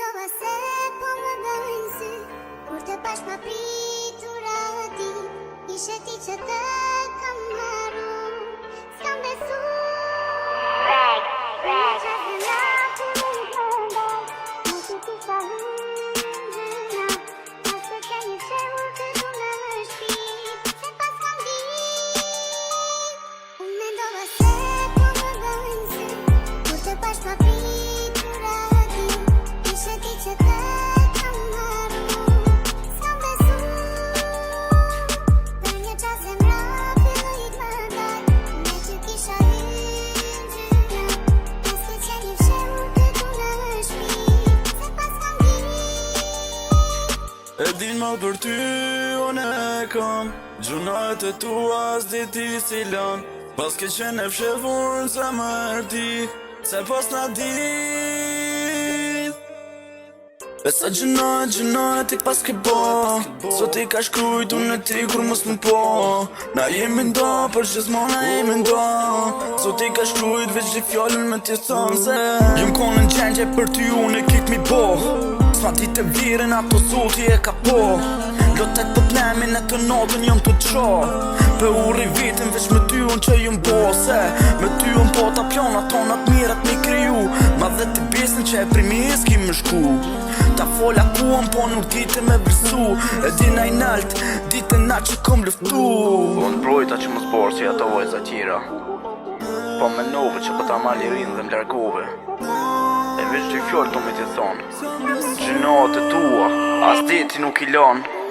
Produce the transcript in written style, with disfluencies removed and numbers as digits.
mendova se po më bëjnë sy kur të pash pa pritur ati. Ishe ti që të kam haru, s'kam besu. Në qasë nga të mund të ndaj, në që ti sa hëndrëna, pas të ke një shemull të du në shpit, se pas kam dit. Unë mendova se po më bëjnë sy kur të pash pa pritur ati. Ishe ti që të kam haru, s'kam besu. Për një qas zemra fillit më ndaj, me që kisha hëndrëna, pas të ke një shemull të du në shpit, se pas kam dit. E din ma për ty unë e kam gjunat e tua s'di ti si lan. Pas ke qenë e fshevur në zemër ti, se pas na dit. Besa gjunat ti pas ke bo, sot i ka shkrujt unë e ti kur mos më po. Na jemi ndo, për gjithmon na jemi ndo, sot i ka shkrujt veç një fjallën me ti thonë se jëm konën qenjë për ty unë e kik mi bo. S'ma ti të viren ato zoti e ka po, lotet për plemin e të notën jëm të qo. Për uri vitin veç me ty unë që jëm bo, se me ty unë po ta plonat tonat mirat mi kriju. Ma dhe të besën që e primis ki më shku, ta fola ku unë po nuk dite me vërsu. E dina i nalt, dite na që kom lëftu. Unë brojta që mos borë si ato vojza tjera, po me nove që po ta mali rinë dhe m'largove. E veç që i fjollë të me t'i thonë, gjënat e tua, as deti nuk i lanë.